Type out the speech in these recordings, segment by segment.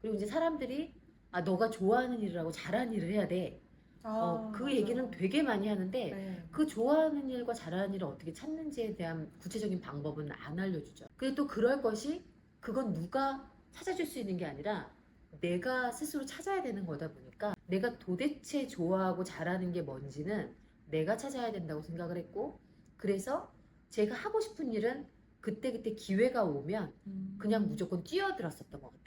그리고 이제 사람들이 아 너가 좋아하는 일을 하고 잘하는 일을 해야 돼. 그 맞아요. 얘기는 되게 많이 하는데 네. 그 좋아하는 일과 잘하는 일을 어떻게 찾는지에 대한 구체적인 방법은 안 알려주죠. 그리고 또 그럴 것이 그건 누가 찾아줄 수 있는 게 아니라 내가 스스로 찾아야 되는 거다 보니까 내가 도대체 좋아하고 잘하는 게 뭔지는 내가 찾아야 된다고 생각을 했고 그래서 제가 하고 싶은 일은 그때그때 기회가 오면 그냥 무조건 뛰어들었었던 것 같아요.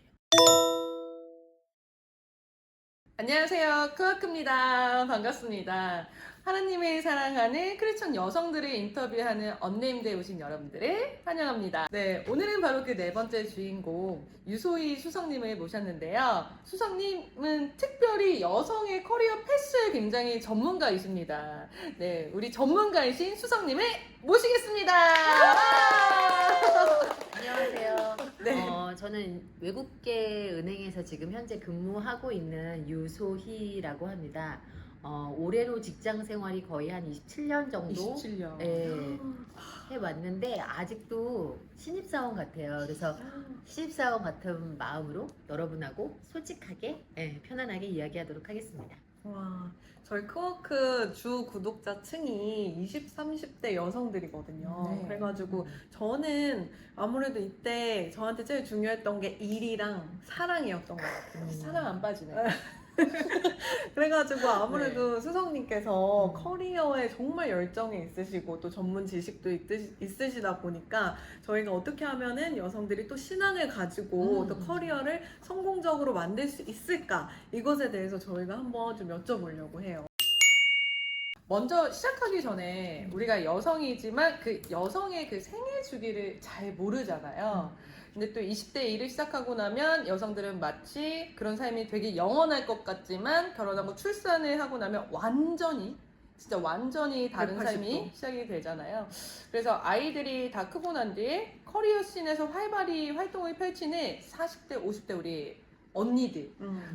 안녕하세요. 크와크입니다. 반갑습니다. 하나님의 사랑하는 크리스천 여성들을 인터뷰하는 언네임드에 오신 여러분들을 환영합니다. 네, 오늘은 바로 그 네 번째 주인공 유소희 수석님을 모셨는데요. 수석님은 특별히 여성의 커리어 패스에 굉장히 전문가이십니다. 네, 우리 전문가이신 수석님을 모시겠습니다. 안녕하세요. 네. 저는 외국계 은행에서 지금 현재 근무하고 있는 유소희라고 합니다. 올해로 직장 생활이 거의 한 27년 정도 27년. 예, 해왔는데 아직도 신입사원 같아요. 그래서 신입사원 같은 마음으로 여러분하고 솔직하게 편안하게 이야기하도록 하겠습니다. 와, 저희 크워크 주 구독자 층이 20, 30대 여성들이거든요. 네. 그래가지고 저는 아무래도 이때 저한테 제일 중요했던 게 일이랑 사랑이었던 것 같아요. 사랑 안 빠지네. 그래가지고 아무래도 수석님께서 커리어에 정말 열정이 있으시고 또 전문 지식도 있으시다 보니까 저희가 어떻게 하면은 여성들이 또 신앙을 가지고 또 커리어를 성공적으로 만들 수 있을까 이것에 대해서 저희가 한번 좀 여쭤보려고 해요. 먼저 시작하기 전에 우리가 여성이지만 그 여성의 그 생애 주기를 잘 모르잖아요. 근데 또 20대 일을 시작하고 나면 여성들은 마치 그런 삶이 되게 영원할 것 같지만 결혼하고 출산을 하고 나면 완전히 진짜 완전히 다른 180도. 삶이 시작이 되잖아요. 그래서 아이들이 다 크고 난 뒤에 커리어 씬에서 활발히 활동을 펼치는 40대, 50대 우리 언니들.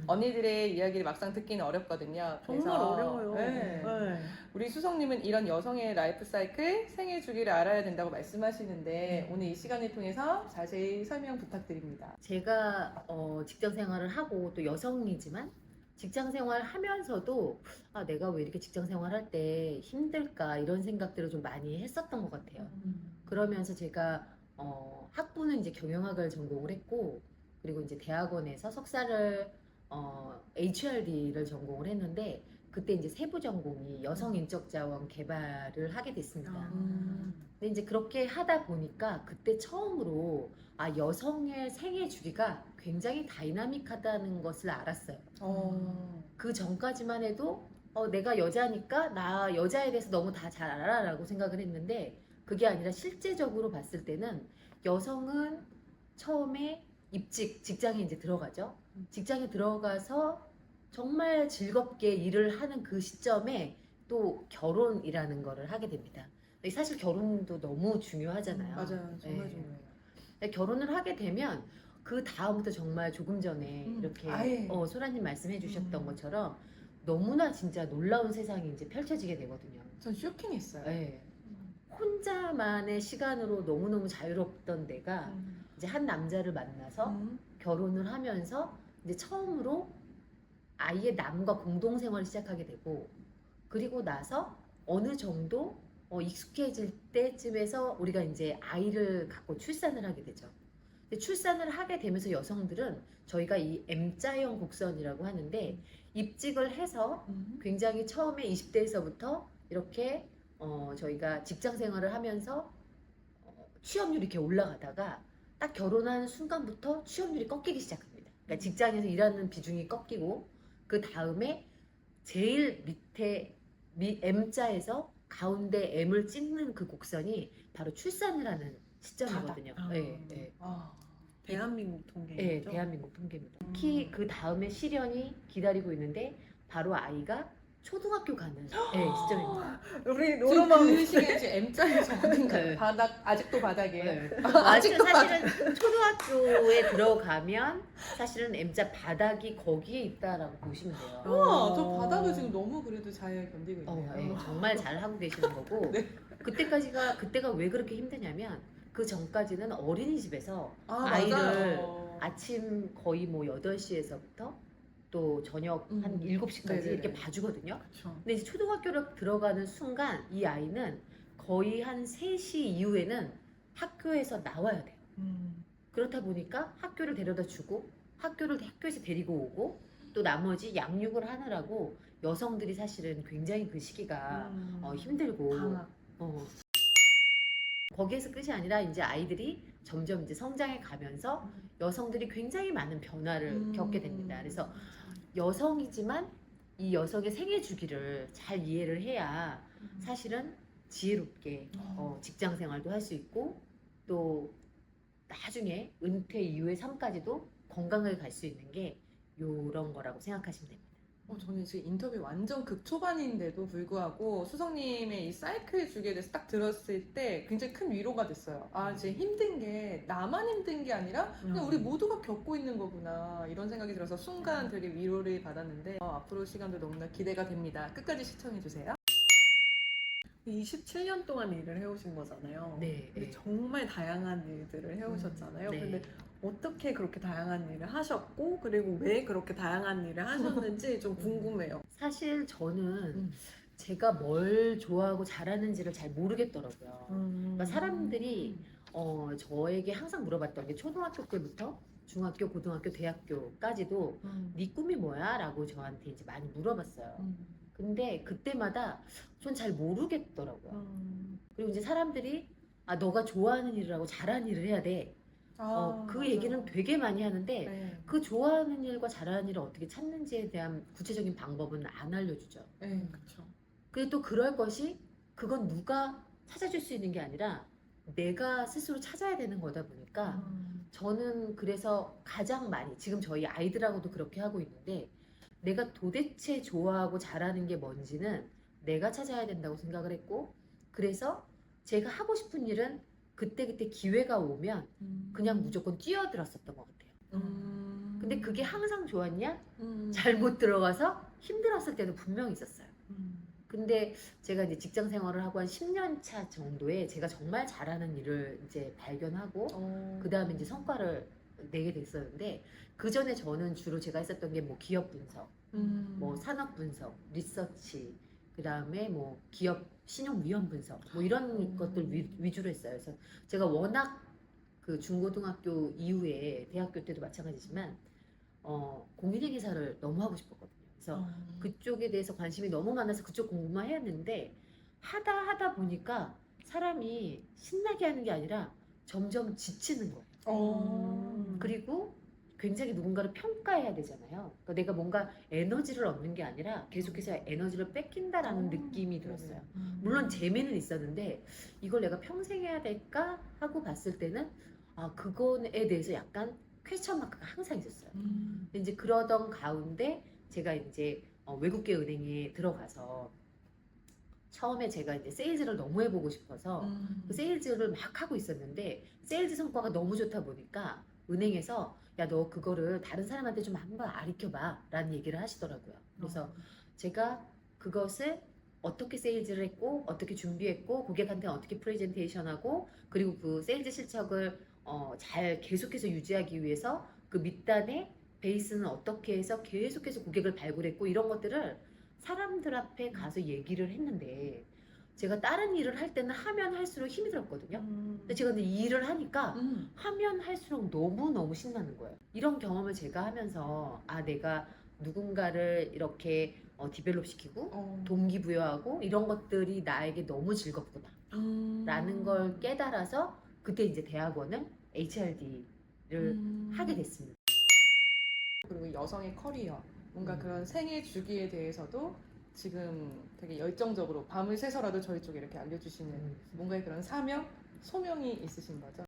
언니들의 이야기를 막상 듣기는 어렵거든요. 정말 그래서, 어려워요. 네. 네. 우리 수석님은 이런 여성의 라이프 사이클, 생애 주기를 알아야 된다고 말씀하시는데 오늘 이 시간을 통해서 자세히 설명 부탁드립니다. 제가 직장 생활을 하고 또 여성이지만 직장 생활 하면서도 아, 내가 왜 이렇게 직장 생활할 때 힘들까 이런 생각들을 좀 많이 했었던 것 같아요. 그러면서 제가 학부는 이제 경영학을 전공을 했고 그리고 이제 대학원에서 석사를 HRD를 전공을 했는데 그때 이제 세부 전공이 여성 인적 자원 개발을 하게 됐습니다. 근데 이제 그렇게 하다 보니까 그때 처음으로 아 여성의 생애 주기가 굉장히 다이나믹하다는 것을 알았어요. 그 전까지만 해도 내가 여자니까 나 여자에 대해서 너무 다 잘 알아라고 생각을 했는데 그게 아니라 실제적으로 봤을 때는 여성은 처음에 직장에 이제 들어가죠. 직장에 들어가서 정말 즐겁게 일을 하는 그 시점에 또 결혼이라는 거를 하게 됩니다. 근데 사실 결혼도 너무 중요하잖아요. 맞아요. 정말 네. 중요해요. 근데 결혼을 하게 되면 그 다음부터 정말 조금 전에 이렇게 아예. 소라님 말씀해 주셨던 것처럼 너무나 진짜 놀라운 세상이 이제 펼쳐지게 되거든요. 전 쇼킹했어요. 네. 혼자만의 시간으로 너무너무 자유롭던 내가 이제 한 남자를 만나서 결혼을 하면서 이제 처음으로 아이의 남과 공동 생활을 시작하게 되고 그리고 나서 어느 정도 익숙해질 때쯤에서 우리가 이제 아이를 갖고 출산을 하게 되죠. 근데 출산을 하게 되면서 여성들은 저희가 이 M자형 곡선이라고 하는데 입직을 해서 굉장히 처음에 20대에서부터 이렇게 저희가 직장 생활을 하면서 취업률이 이렇게 올라가다가 딱 결혼하는 순간부터 취업률이 꺾이기 시작합니다. 그러니까 직장에서 일하는 비중이 꺾이고 그 다음에 제일 밑에 M자에서 가운데 M을 찍는 그 곡선이 바로 출산을 하는 시점이거든요. 네, 네. 대한민국 통계죠. 네, 대한민국 통계입니다. 특히 그 다음에 시련이 기다리고 있는데 바로 아이가 초등학교 가는 시점입니다. 우리 그 노름왕 시기에 지금 M자에 적어둔가요? 네. 바닥 아직도 바닥이에요. 네. 아직도 사실은 초등학교에 들어가면 사실은 M자 바닥이 거기에 있다라고 보시면 돼요. 우와, 저 바닥을 지금 너무 그래도 잘 견디고 있네요. 네, 정말 잘 하고 계시는 거고 네. 그때가 왜 그렇게 힘드냐면 그 전까지는 어린이집에서 아, 아이를 맞아요. 아침 거의 뭐 8시에서부터 또 저녁 한 7시까지 네네네. 이렇게 봐주거든요. 그렇죠. 근데 이제 초등학교를 들어가는 순간 이 아이는 거의 한 3시 이후에는 학교에서 나와야 돼요. 그렇다 보니까 학교를 데려다 주고 학교에서 데리고 오고 또 나머지 양육을 하느라고 여성들이 사실은 굉장히 그 시기가 힘들고 방학. 어, 거기에서 끝이 아니라 이제 아이들이 점점 이제 성장해 가면서 여성들이 굉장히 많은 변화를 겪게 됩니다. 그래서 여성이지만 이 여성의 생애 주기를 잘 이해를 해야 사실은 지혜롭게 직장 생활도 할 수 있고 또 나중에 은퇴 이후의 삶까지도 건강하게 갈 수 있는 게 요런 거라고 생각하시면 됩니다. 저는 지금 인터뷰 완전 극초반인데도 불구하고 수성님의 이 사이클 주기에 대해서 딱 들었을 때 굉장히 큰 위로가 됐어요. 아, 지금 힘든 게 나만 힘든 게 아니라 그냥 우리 모두가 겪고 있는 거구나 이런 생각이 들어서 순간 되게 위로를 받았는데 앞으로 시간도 너무나 기대가 됩니다. 끝까지 시청해주세요. 27년 동안 일을 해오신 거잖아요. 네, 근데 네. 정말 다양한 일들을 해오셨잖아요. 네. 근데 어떻게 그렇게 다양한 일을 하셨고 그리고 왜 그렇게 다양한 일을 하셨는지 좀 궁금해요. 사실 저는 음. 제가 뭘 좋아하고 잘하는지를 잘 모르겠더라고요. 그러니까 사람들이 저에게 항상 물어봤던 게 초등학교 때부터 중학교, 고등학교, 대학교까지도 네 꿈이 뭐야? 라고 저한테 이제 많이 물어봤어요. 근데 그때마다 전 잘 모르겠더라고요. 그리고 이제 사람들이 너가 좋아하는 일을 하고 잘하는 일을 해야 돼. 그 얘기는 되게 많이 하는데 네. 그 좋아하는 일과 잘하는 일을 어떻게 찾는지에 대한 구체적인 방법은 안 알려주죠. 네, 그렇죠. 그리고 또 그럴 것이 그건 누가 찾아줄 수 있는 게 아니라 내가 스스로 찾아야 되는 거다 보니까 저는 그래서 가장 많이 지금 저희 아이들하고도 그렇게 하고 있는데 내가 도대체 좋아하고 잘하는 게 뭔지는 내가 찾아야 된다고 생각을 했고 그래서 제가 하고 싶은 일은 그때그때 기회가 오면 그냥 무조건 뛰어들었었던 것 같아요. 근데 그게 항상 좋았냐? 잘못 들어가서 힘들었을 때도 분명히 있었어요. 근데 제가 이제 직장 생활을 하고 한 10년 차 정도에 제가 정말 잘하는 일을 이제 발견하고 그 다음에 이제 성과를 내게 됐었는데 그 전에 저는 주로 제가 했었던 게 뭐 기업 분석, 뭐 산업 분석, 리서치, 그 다음에 뭐 기업 신용 위험 분석, 뭐 이런 것들 위주로 했어요. 그래서 제가 워낙 그 중고등학교 이후에 대학교 때도 마찬가지지만 공인회계사를 너무 하고 싶었거든요. 그래서 그쪽에 대해서 관심이 너무 많아서 그쪽 공부만 했는데 하다 보니까 사람이 신나게 하는 게 아니라 점점 지치는 거예요. 그리고 굉장히 누군가를 평가해야 되잖아요. 그러니까 내가 뭔가 에너지를 얻는 게 아니라 계속해서 에너지를 뺏긴다라는 느낌이 들었어요. 물론 재미는 있었는데 이걸 내가 평생 해야 될까 하고 봤을 때는 그거에 대해서 약간 퀘스천 마크가 항상 있었어요. 근데 이제 그러던 가운데 제가 이제 외국계 은행에 들어가서 처음에 제가 이제 세일즈를 너무 해보고 싶어서 그 세일즈를 막 하고 있었는데 세일즈 성과가 너무 좋다 보니까 은행에서 야, 너 그거를 다른 사람한테 좀 한번 가르쳐봐 라는 얘기를 하시더라고요. 그래서 제가 그것을 어떻게 세일즈를 했고 어떻게 준비했고 고객한테 어떻게 프레젠테이션하고 그리고 그 세일즈 실적을 잘 계속해서 유지하기 위해서 그 밑단에 베이스는 어떻게 해서 계속해서 고객을 발굴했고 이런 것들을 사람들 앞에 가서 얘기를 했는데 제가 다른 일을 할 때는 하면 할수록 힘이 들었거든요. 근데 제가 근데 이 일을 하니까 하면 할수록 너무너무 신나는 거예요. 이런 경험을 제가 하면서 내가 누군가를 이렇게 디벨롭 시키고 동기부여하고 이런 것들이 나에게 너무 즐겁구나 라는 걸 깨달아서 그때 이제 대학원을 HRD를 하게 됐습니다. 그리고 여성의 커리어, 뭔가 그런 생애 주기에 대해서도 지금 되게 열정적으로 밤을 새서라도 저희 쪽에 이렇게 알려주시는 뭔가의 그런 사명, 소명이 있으신 거죠?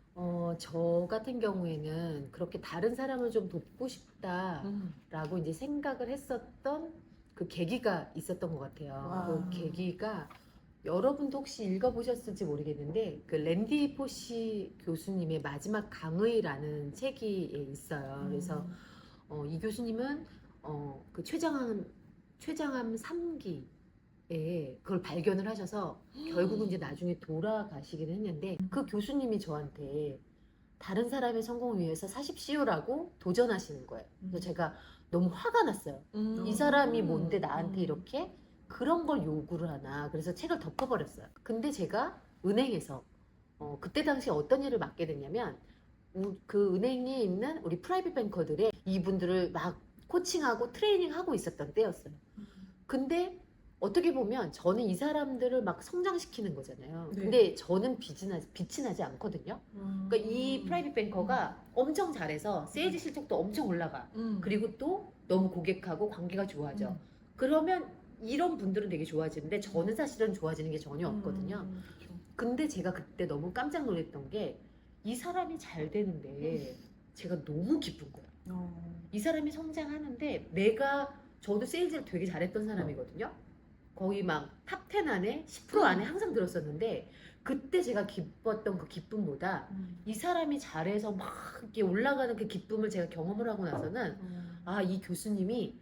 저 같은 경우에는 그렇게 다른 사람을 좀 돕고 싶다라고 이제 생각을 했었던 그 계기가 있었던 것 같아요. 와. 그 계기가 여러분도 혹시 읽어보셨을지 모르겠는데 그 랜디 포시 교수님의 마지막 강의라는 책이 있어요. 그래서 이 교수님은 그 췌장암 3기에 그걸 발견을 하셔서 결국은 이제 나중에 돌아가시긴 했는데 그 교수님이 저한테 다른 사람의 성공을 위해서 사십시오라고 도전하시는 거예요. 그래서 제가 너무 화가 났어요. 이 사람이 뭔데 나한테 이렇게 그런 걸 요구를 하나. 그래서 책을 덮어버렸어요. 근데 제가 은행에서 그때 당시 어떤 일을 맡게 됐냐면 그 은행에 있는 우리 프라이빗 뱅커들의 이분들을 막 코칭하고 트레이닝하고 있었던 때였어요. 근데 어떻게 보면 저는 이 사람들을 막 성장시키는 거잖아요. 네. 근데 저는 빛이 나지 않거든요. 그러니까 이 프라이빗 뱅커가 엄청 잘해서 세일즈 실적도 엄청 올라가. 그리고 또 너무 고객하고 관계가 좋아져. 그러면 이런 분들은 되게 좋아지는데 저는 사실은 좋아지는 게 전혀 없거든요. 근데 제가 그때 너무 깜짝 놀랐던 게 이 사람이 잘 되는데 제가 너무 기쁜 거예요. 이 사람이 성장하는데 저도 세일즈를 되게 잘했던 사람이거든요. 거의 막 탑 10 안에 10% 안에 항상 들었었는데 그때 제가 기뻤던 그 기쁨보다 이 사람이 잘해서 막 이렇게 올라가는 그 기쁨을 제가 경험을 하고 나서는 아, 이 교수님이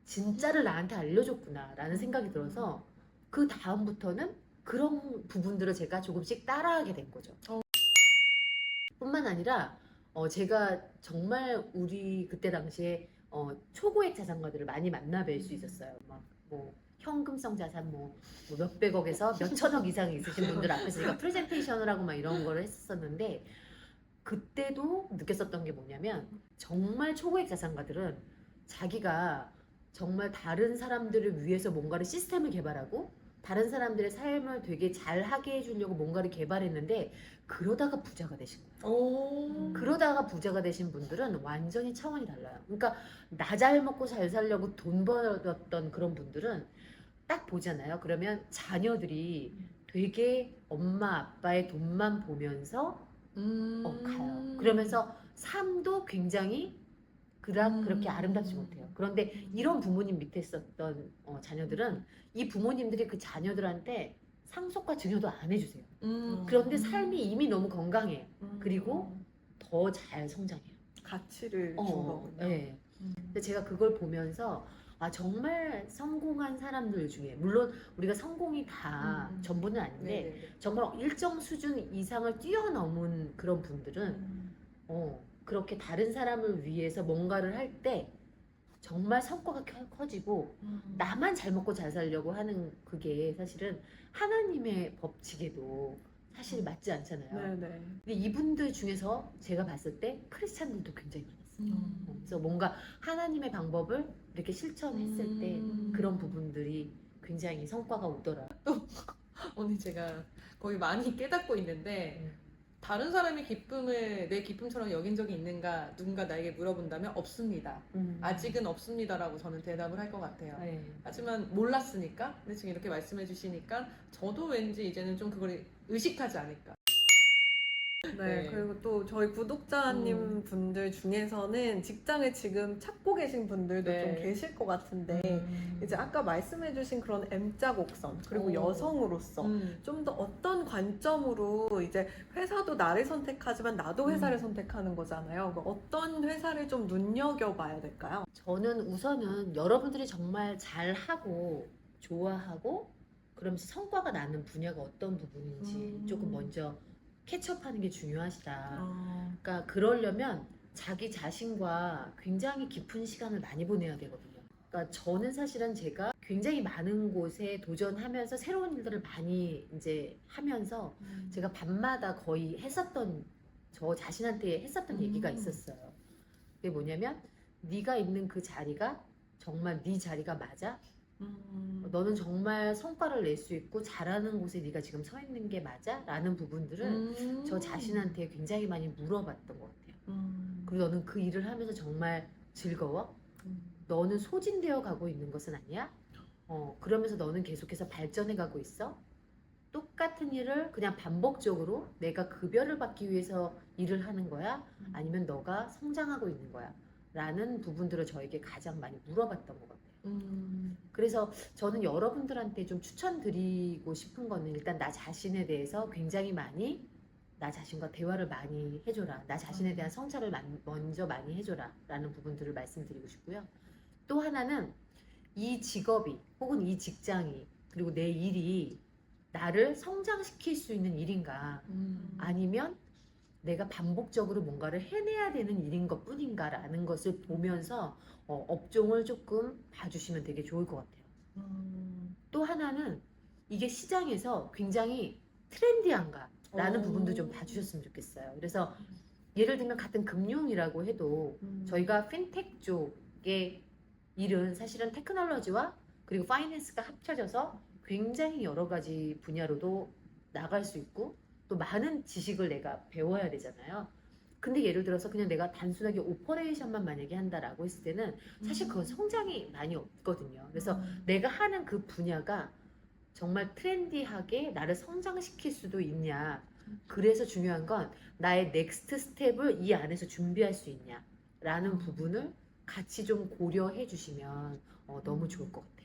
진짜를 나한테 알려줬구나 라는 생각이 들어서 그 다음부터는 그런 부분들을 제가 조금씩 따라하게 된 거죠. 뿐만 아니라 제가 정말 우리 그때 당시에 초고액 자산가들을 많이 만나뵐 수 있었어요. 막 뭐 현금성 자산 뭐 몇백억에서 몇천억 이상이 있으신 분들 앞에서 제가 프레젠테이션을 하고 막 이런 거를 했었는데 그때도 느꼈었던 게 뭐냐면 정말 초고액 자산가들은 자기가 정말 다른 사람들을 위해서 뭔가를 시스템을 개발하고 다른 사람들의 삶을 되게 잘하게 해주려고 뭔가를 개발했는데 그러다가 부자가 되신 거예요. 그러다가 부자가 되신 분들은 완전히 차원이 달라요. 그러니까 나 잘 먹고 잘 살려고 돈 벌었던 그런 분들은 딱 보잖아요. 그러면 자녀들이 되게 엄마 아빠의 돈만 보면서 가요. 그러면서 삶도 굉장히 그렇게 아름답지 못해요. 그런데 이런 부모님 밑에 있었던 자녀들은 이 부모님들이 그 자녀들한테 상속과 증여도 안 해주세요. 그런데 삶이 이미 너무 건강해요. 그리고 더 잘 성장해요. 가치를 준 거군요. 네. 근데 제가 그걸 보면서 아, 정말 성공한 사람들 중에 물론 우리가 성공이 다 전부는 아닌데 정말 일정 수준 이상을 뛰어넘은 그런 분들은 그렇게 다른 사람을 위해서 뭔가를 할 때 정말 성과가 커지고 나만 잘 먹고 잘 살려고 하는 그게 사실은 하나님의 법칙에도 사실 맞지 않잖아요. 네네. 근데 이분들 중에서 제가 봤을 때 크리스찬들도 굉장히 많았어요. 그래서 뭔가 하나님의 방법을 이렇게 실천했을 때 그런 부분들이 굉장히 성과가 오더라. 오늘 제가 거의 많이 깨닫고 있는데 다른 사람의 기쁨을 내 기쁨처럼 여긴 적이 있는가 누군가 나에게 물어본다면 없습니다. 아직은 없습니다라고 저는 대답을 할 것 같아요. 네. 하지만 몰랐으니까 근데 지금 이렇게 말씀해 주시니까 저도 왠지 이제는 좀 그걸 의식하지 않을까. 네, 네. 그리고 또 저희 구독자님 분들 중에서는 직장을 지금 찾고 계신 분들도 네. 좀 계실 것 같은데 이제 아까 말씀해주신 그런 M자 곡선 그리고 오. 여성으로서 좀 더 어떤 관점으로 이제 회사도 나를 선택하지만 나도 회사를 선택하는 거잖아요. 그럼 어떤 회사를 좀 눈여겨봐야 될까요? 저는 우선은 여러분들이 정말 잘하고 좋아하고 그러면서 성과가 나는 분야가 어떤 부분인지 조금 먼저 캐치업하는 게 중요하시다. 그러니까 그러려면 자기 자신과 굉장히 깊은 시간을 많이 보내야 되거든요. 그러니까 저는 사실은 제가 굉장히 많은 곳에 도전하면서 새로운 일들을 많이 이제 하면서 제가 밤마다 거의 저 자신한테 했었던 얘기가 있었어요. 그게 뭐냐면 네가 있는 그 자리가 정말 네 자리가 맞아? 너는 정말 성과를 낼 수 있고 잘하는 곳에 네가 지금 서 있는 게 맞아? 라는 부분들을 저 자신한테 굉장히 많이 물어봤던 것 같아요. 그리고 너는 그 일을 하면서 정말 즐거워? 너는 소진되어 가고 있는 것은 아니야? 그러면서 너는 계속해서 발전해 가고 있어? 똑같은 일을 그냥 반복적으로 내가 급여를 받기 위해서 일을 하는 거야? 아니면 너가 성장하고 있는 거야? 라는 부분들을 저에게 가장 많이 물어봤던 것 같아요. 그래서 저는 여러분들한테 좀 추천드리고 싶은 거는 일단 나 자신에 대해서 굉장히 많이 나 자신과 대화를 많이 해줘라. 나 자신에 대한 성찰을 먼저 많이 해줘라. 라는 부분들을 말씀드리고 싶고요. 또 하나는 이 직업이 혹은 이 직장이 그리고 내 일이 나를 성장시킬 수 있는 일인가 아니면 내가 반복적으로 뭔가를 해내야 되는 일인 것 뿐인가라는 것을 보면서 업종을 조금 봐주시면 되게 좋을 것 같아요. 또 하나는 이게 시장에서 굉장히 트렌디한가라는 부분도 좀 봐주셨으면 좋겠어요. 그래서 예를 들면 같은 금융이라고 해도 저희가 핀텍 쪽의 일은 사실은 테크놀로지와 그리고 파이낸스가 합쳐져서 굉장히 여러 가지 분야로도 나갈 수 있고 또 많은 지식을 내가 배워야 되잖아요. 근데 예를 들어서 그냥 내가 단순하게 오퍼레이션만 만약에 한다라고 했을 때는 사실 그건 성장이 많이 없거든요. 그래서 내가 하는 그 분야가 정말 트렌디하게 나를 성장시킬 수도 있냐. 그래서 중요한 건 나의 넥스트 스텝을 이 안에서 준비할 수 있냐라는 부분을 같이 좀 고려해 주시면 너무 좋을 것 같아요.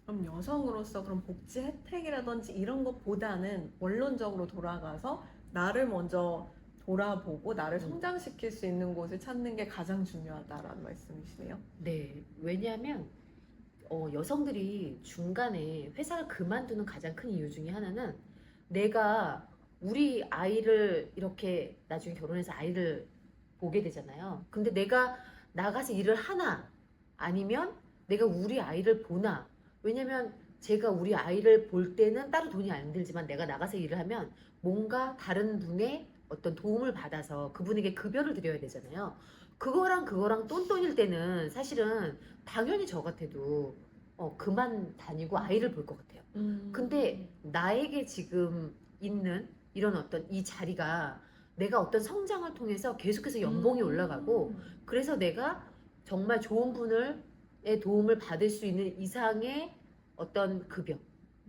그럼 여성으로서 그런 복지 혜택이라든지 이런 것보다는 원론적으로 돌아가서 나를 먼저 돌아보고 나를 성장시킬 수 있는 곳을 찾는 게 가장 중요하다라는 말씀이시네요. 네, 왜냐하면 여성들이 중간에 회사를 그만두는 가장 큰 이유 중에 하나는 내가 우리 아이를 이렇게 나중에 결혼해서 아이를 보게 되잖아요. 근데 내가 나가서 일을 하나 아니면 내가 우리 아이를 보나. 왜냐면 제가 우리 아이를 볼 때는 따로 돈이 안 들지만 내가 나가서 일을 하면 뭔가 다른 분의 어떤 도움을 받아서 그분에게 급여를 드려야 되잖아요. 그거랑 똔똔일 때는 사실은 당연히 저 같아도 그만 다니고 아이를 볼 것 같아요. 근데 나에게 지금 있는 이런 어떤 이 자리가 내가 어떤 성장을 통해서 계속해서 연봉이 올라가고 그래서 내가 정말 좋은 분의 도움을 받을 수 있는 이상의 어떤 급여,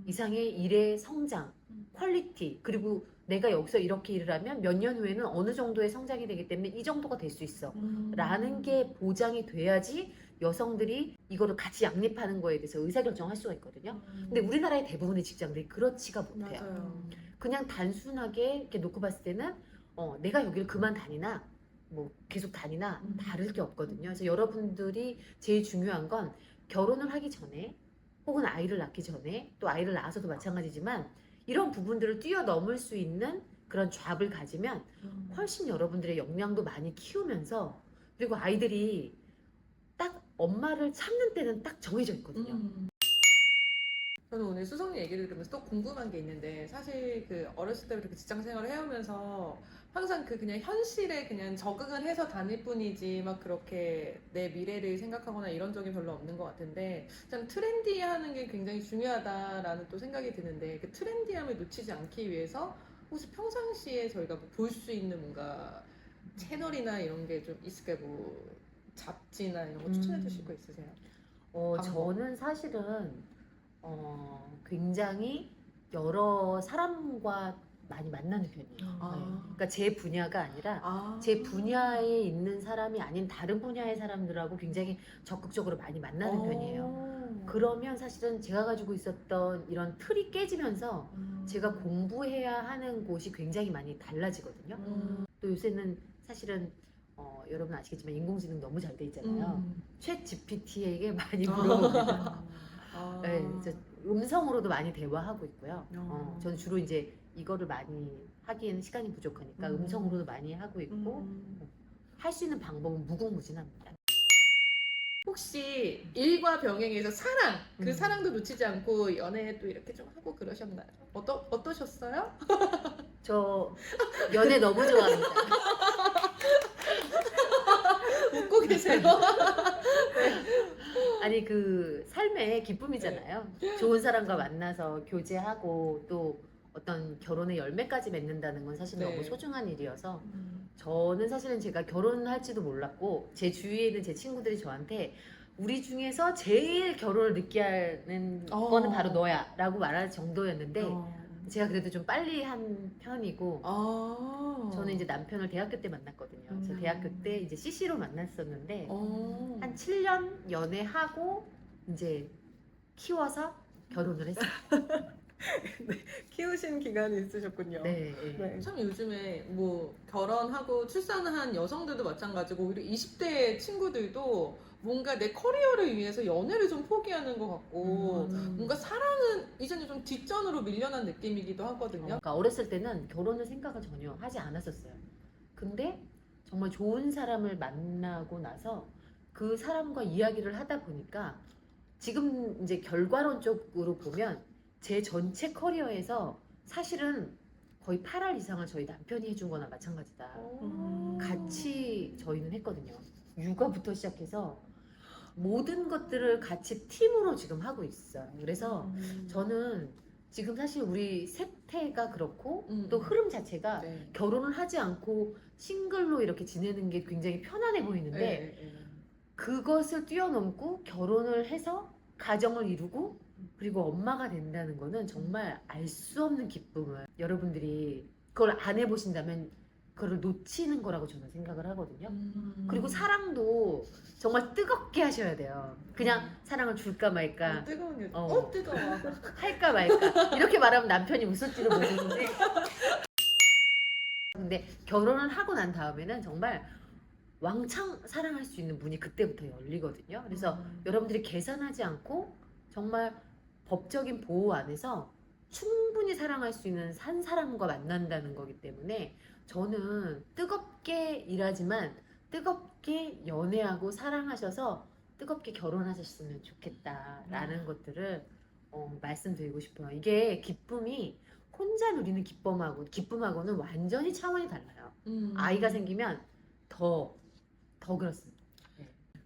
이상의 일의 성장, 퀄리티, 그리고 내가 여기서 이렇게 일을 하면 몇 년 후에는 어느 정도의 성장이 되기 때문에 이 정도가 될 수 있어. 라는 게 보장이 돼야지 여성들이 이거를 같이 양립하는 거에 대해서 의사결정할 수가 있거든요. 근데 우리나라의 대부분의 직장들이 그렇지가 못해요. 맞아요. 그냥 단순하게 이렇게 놓고 봤을 때는 내가 여기를 그만 다니나 뭐 계속 다니나 다를 게 없거든요. 그래서 여러분들이 제일 중요한 건 결혼을 하기 전에 혹은 아이를 낳기 전에 또 아이를 낳아서도 마찬가지지만 이런 부분들을 뛰어넘을 수 있는 그런 잡을 가지면 훨씬 여러분들의 역량도 많이 키우면서 그리고 아이들이 딱 엄마를 찾는 때는 딱 정해져 있거든요. 저는 오늘 수성님 얘기를 들으면서 또 궁금한 게 있는데 사실 그 어렸을 때부터 직장 생활을 해오면서 항상 그 그냥 현실에 그냥 적응을 해서 다닐 뿐이지 막 그렇게 내 미래를 생각하거나 이런 적이 별로 없는 것 같은데 그냥 트렌디하는 게 굉장히 중요하다라는 또 생각이 드는데 그 트렌디함을 놓치지 않기 위해서 혹시 평상시에 저희가 뭐 볼 수 있는 뭔가 채널이나 이런 게 좀 있을까요? 뭐 잡지나 이런 거 추천해 주실 거 있으세요? 방법. 저는 사실은 굉장히 여러 사람과 많이 만나는 편이에요. 아. 네. 그러니까 제 분야가 아니라 제 분야에 있는 사람이 아닌 다른 분야의 사람들하고 굉장히 적극적으로 많이 만나는 편이에요. 그러면 사실은 제가 가지고 있었던 이런 틀이 깨지면서 제가 공부해야 하는 곳이 굉장히 많이 달라지거든요. 또 요새는 사실은 여러분 아시겠지만 인공지능 너무 잘 돼 있잖아요. 챗 GPT에게 많이 물어봅니다. 네, 이제 음성으로도 많이 대화하고 있고요. 저는 주로 이제 이거를 많이 하기에는 시간이 부족하니까 음성으로도 많이 하고 있고 할 수 있는 방법은 무궁무진합니다. 혹시 일과 병행해서 사랑, 그 음. 사랑도 놓치지 않고 연애도 이렇게 좀 하고 그러셨나요? 어떠셨어요? 저 연애 너무 좋아합니다. 웃고 계세요? 아니 그 삶의 기쁨이잖아요. 좋은 사람과 만나서 교제하고 또 어떤 결혼의 열매까지 맺는다는 건 사실 네. 너무 소중한 일이어서 저는 사실은 제가 결혼할지도 몰랐고 제 주위에 있는 제 친구들이 저한테 우리 중에서 제일 결혼을 늦게 하는 거는 바로 너야 라고 말할 정도였는데 제가 그래도 좀 빨리 한 편이고 저는 이제 남편을 대학교 때 만났거든요. 그래서 대학교 때 이제 CC로 만났었는데 한 7년 연애하고 이제 키워서 결혼을 했어요. 키우신 기간이 있으셨군요. 네. 네. 참 요즘에 뭐 결혼하고 출산한 여성들도 마찬가지고 오히려 20대 친구들도 뭔가 내 커리어를 위해서 연애를 좀 포기하는 것 같고 뭔가 사랑은 이제는 좀 뒷전으로 밀려난 느낌이기도 하거든요. 그러니까 어렸을 때는 결혼을 생각을 전혀 하지 않았었어요. 근데 정말 좋은 사람을 만나고 나서 그 사람과 이야기를 하다 보니까 지금 이제 결과론적으로 보면 제 전체 커리어에서 사실은 거의 8할 이상을 저희 남편이 해준 거나 마찬가지다. 같이 저희는 했거든요. 육아부터 시작해서 모든 것들을 같이 팀으로 지금 하고 있어요. 그래서 저는 지금 사실 우리 세태가 그렇고 또 흐름 자체가 네. 결혼을 하지 않고 싱글로 이렇게 지내는 게 굉장히 편안해 보이는데 네. 그것을 뛰어넘고 결혼을 해서 가정을 이루고 그리고 엄마가 된다는 거는 정말 알 수 없는 기쁨을 여러분들이 그걸 안 해보신다면 그걸 놓치는 거라고 저는 생각을 하거든요. 그리고 사랑도 정말 뜨겁게 하셔야 돼요. 그냥 사랑을 줄까 말까 뜨거운 여 어. 뜨거워. 할까 말까 이렇게 말하면 남편이 웃을지도 모르는데 근데 결혼을 하고 난 다음에는 정말 왕창 사랑할 수 있는 문이 그때부터 열리거든요. 그래서 여러분들이 계산하지 않고 정말 법적인 보호 안에서 충분히 사랑할 수 있는 한 사람과 만난다는 거기 때문에 저는 뜨겁게 일하지만 뜨겁게 연애하고 사랑하셔서 뜨겁게 결혼하셨으면 좋겠다라는 것들을 말씀드리고 싶어요. 이게 기쁨이 혼자 누리는 기쁨하고는 완전히 차원이 달라요. 아이가 생기면 더 그렇습니다.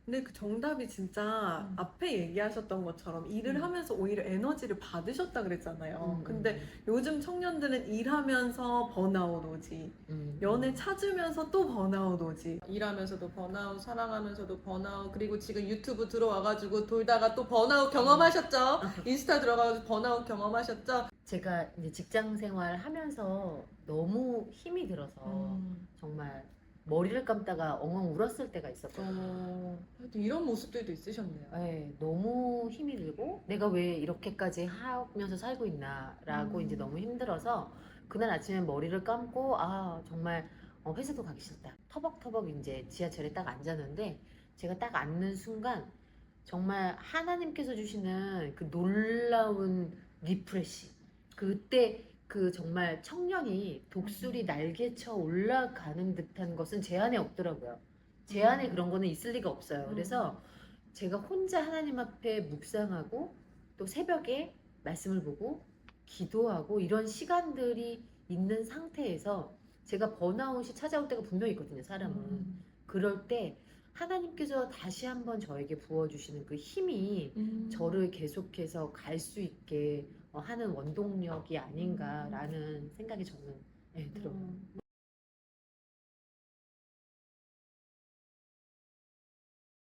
근데 그 정답이 진짜 앞에 얘기하셨던 것처럼 일을 하면서 오히려 에너지를 받으셨다 그랬잖아요. 근데 요즘 청년들은 일하면서 번아웃 오지, 연애 찾으면서 또 번아웃 오지. 일하면서도 번아웃, 사랑하면서도 번아웃, 그리고 지금 유튜브 들어와가지고 돌다가 또 번아웃 경험하셨죠? 인스타 들어가서 번아웃 경험하셨죠? 제가 이제 직장 생활 하면서 너무 힘이 들어서 정말 머리를 감다가 엉엉 울었을 때가 있었거든요. 하여튼 이런 모습들도 있으셨네요. 네, 너무 힘이 들고 내가 왜 이렇게까지 하면서 살고 있나라고 이제 너무 힘들어서 그날 아침에 머리를 감고 아 정말 회사도 가기 싫다. 터벅터벅 이제 지하철에 딱 앉았는데 제가 딱 앉는 순간 정말 하나님께서 주시는 그 놀라운 리프레시 그때 그 정말 청년이 독수리 날개쳐 올라가는 듯한 것은 제 안에 없더라고요. 제 안에 그런 거는 있을 리가 없어요. 그래서 제가 혼자 하나님 앞에 묵상하고 또 새벽에 말씀을 보고 기도하고 이런 시간들이 있는 상태에서 제가 번아웃이 찾아올 때가 분명히 있거든요, 사람은. 그럴 때 하나님께서 다시 한번 저에게 부어주시는 그 힘이 저를 계속해서 갈 수 있게 하는 원동력이 아닌가라는 생각이 저는 들어요.